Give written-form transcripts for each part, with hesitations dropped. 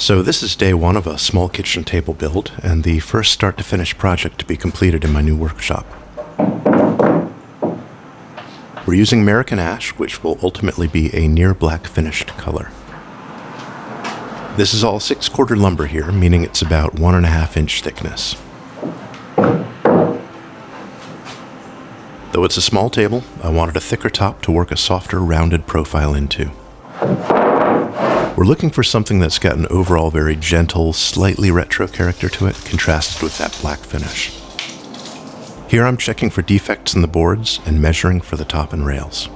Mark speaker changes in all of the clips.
Speaker 1: So this is day one of a small kitchen table build, and the first start-to-finish project to be completed in my new workshop. We're using American ash, which will ultimately be a near black finished color. This is all 6/4 lumber here, meaning it's about 1.5 inch thickness. Though it's a small table, I wanted a thicker top to work a softer, rounded profile into. We're looking for something that's got an overall very gentle, slightly retro character to it, contrasted with that black finish. Here I'm checking for defects in the boards and measuring for the top and rails.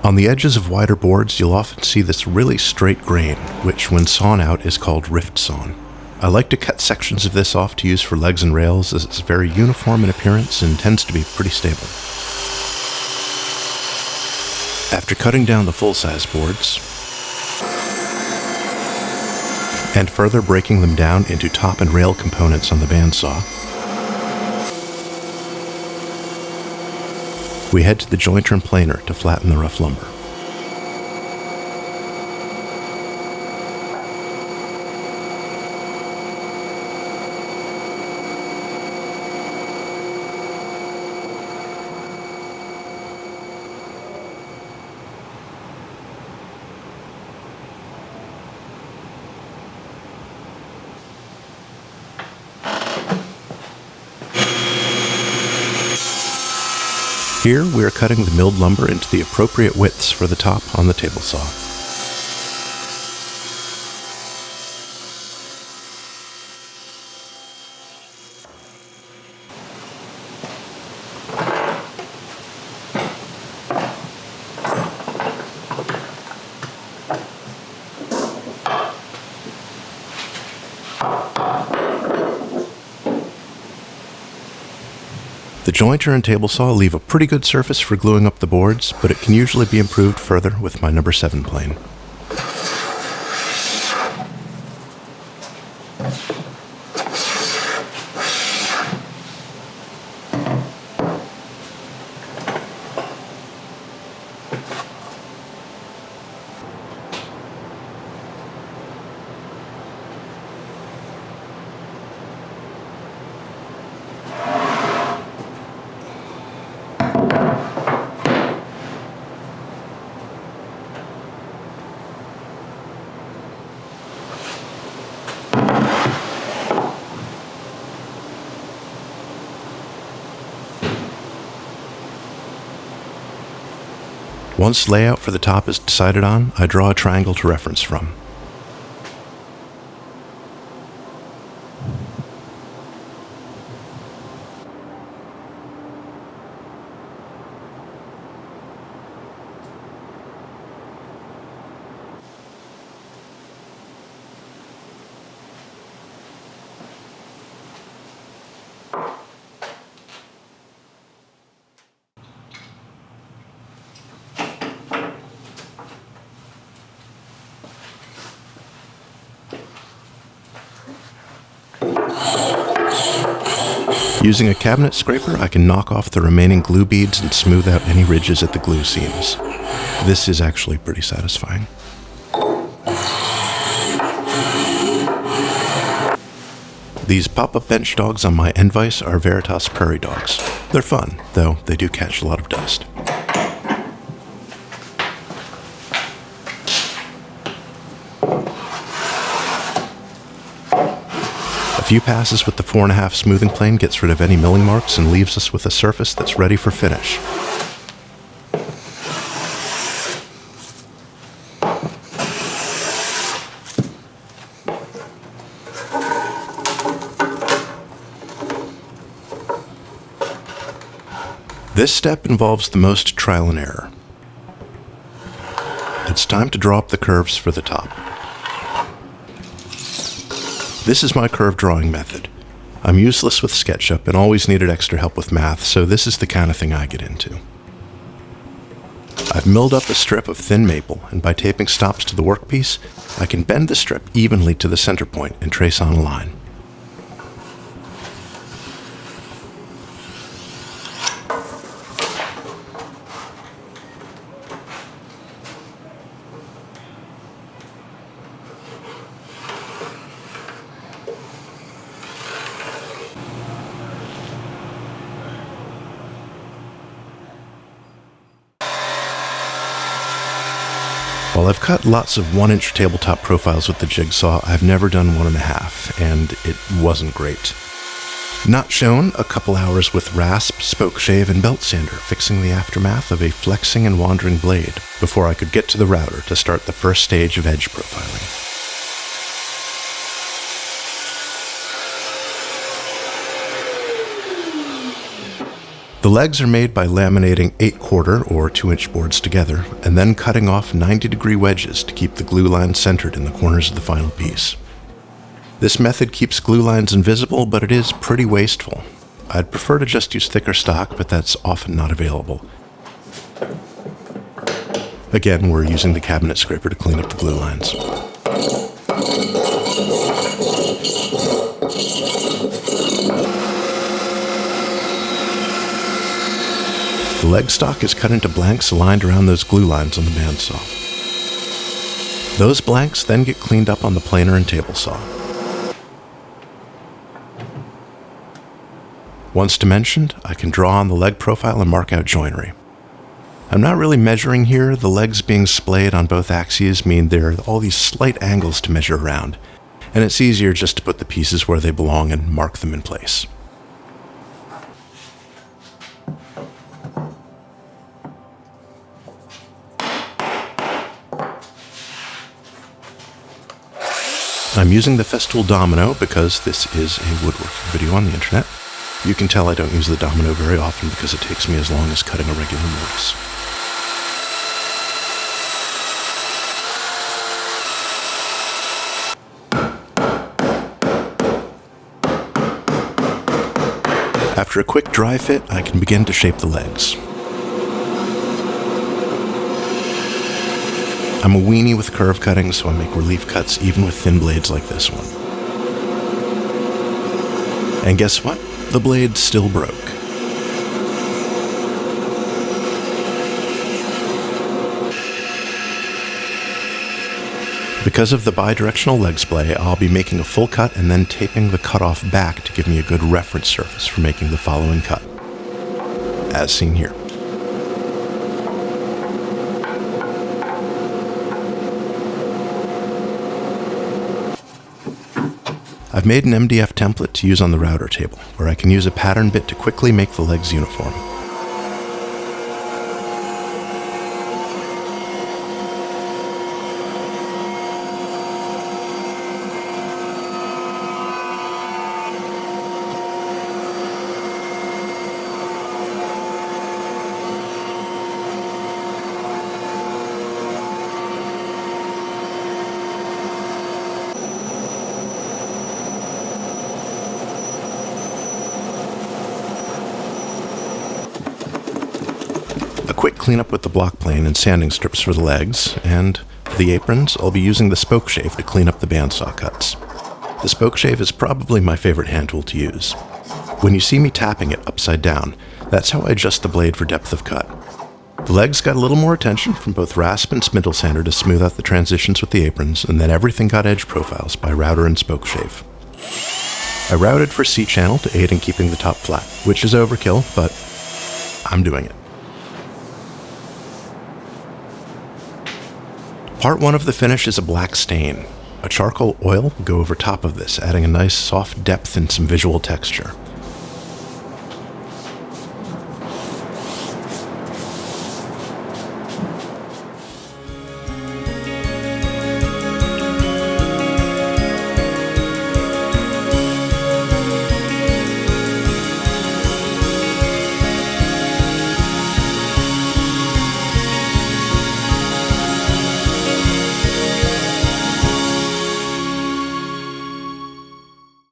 Speaker 1: On the edges of wider boards, you'll often see this really straight grain, which when sawn out is called rift sawn. I like to cut sections of this off to use for legs and rails, as it's very uniform in appearance and tends to be pretty stable. After cutting down the full-size boards, and further breaking them down into top and rail components on the bandsaw, we head to the jointer and planer to flatten the rough lumber. Here, we are cutting the milled lumber into the appropriate widths for the top on the table saw. The jointer and table saw leave a pretty good surface for gluing up the boards, but it can usually be improved further with my number 7 plane. Once layout for the top is decided on, I draw a triangle to reference from. Using a cabinet scraper, I can knock off the remaining glue beads and smooth out any ridges at the glue seams. This is actually pretty satisfying. These pop-up bench dogs on my end vise are Veritas prairie dogs. They're fun, though they do catch a lot of dust. A few passes with the 4.5 smoothing plane gets rid of any milling marks and leaves us with a surface that's ready for finish. This step involves the most trial and error. It's time to draw up the curves for the top. This is my curve drawing method. I'm useless with SketchUp and always needed extra help with math, so this is the kind of thing I get into. I've milled up a strip of thin maple, and by taping stops to the workpiece, I can bend the strip evenly to the center point and trace on a line. While I've cut lots of 1-inch tabletop profiles with the jigsaw, I've never done 1.5, and it wasn't great. Not shown, a couple hours with rasp, spoke shave, and belt sander, fixing the aftermath of a flexing and wandering blade before I could get to the router to start the first stage of edge profiling. The legs are made by laminating 8/4 or 2-inch boards together, and then cutting off 90-degree wedges to keep the glue lines centered in the corners of the final piece. This method keeps glue lines invisible, but it is pretty wasteful. I'd prefer to just use thicker stock, but that's often not available. Again, we're using the cabinet scraper to clean up the glue lines. The leg stock is cut into blanks aligned around those glue lines on the bandsaw. Those blanks then get cleaned up on the planer and table saw. Once dimensioned, I can draw on the leg profile and mark out joinery. I'm not really measuring here. The legs being splayed on both axes mean there are all these slight angles to measure around, and it's easier just to put the pieces where they belong and mark them in place. I'm using the Festool domino because this is a woodworking video on the internet. You can tell I don't use the domino very often because it takes me as long as cutting a regular mortise. After a quick dry fit, I can begin to shape the legs. I'm a weenie with curve cutting, so I make relief cuts even with thin blades like this one. And guess what? The blade still broke. Because of the bidirectional leg splay, I'll be making a full cut and then taping the cutoff back to give me a good reference surface for making the following cut, as seen here. I've made an MDF template to use on the router table, where I can use a pattern bit to quickly make the legs uniform. A quick cleanup with the block plane and sanding strips for the legs, and for the aprons, I'll be using the spoke shave to clean up the bandsaw cuts. The spoke shave is probably my favorite hand tool to use. When you see me tapping it upside down, that's how I adjust the blade for depth of cut. The legs got a little more attention from both rasp and spindle sander to smooth out the transitions with the aprons, and then everything got edge profiles by router and spoke shave. I routed for C-channel to aid in keeping the top flat, which is overkill, but I'm doing it. Part 1 of the finish is a black stain. A charcoal oil will go over top of this, adding a nice soft depth and some visual texture.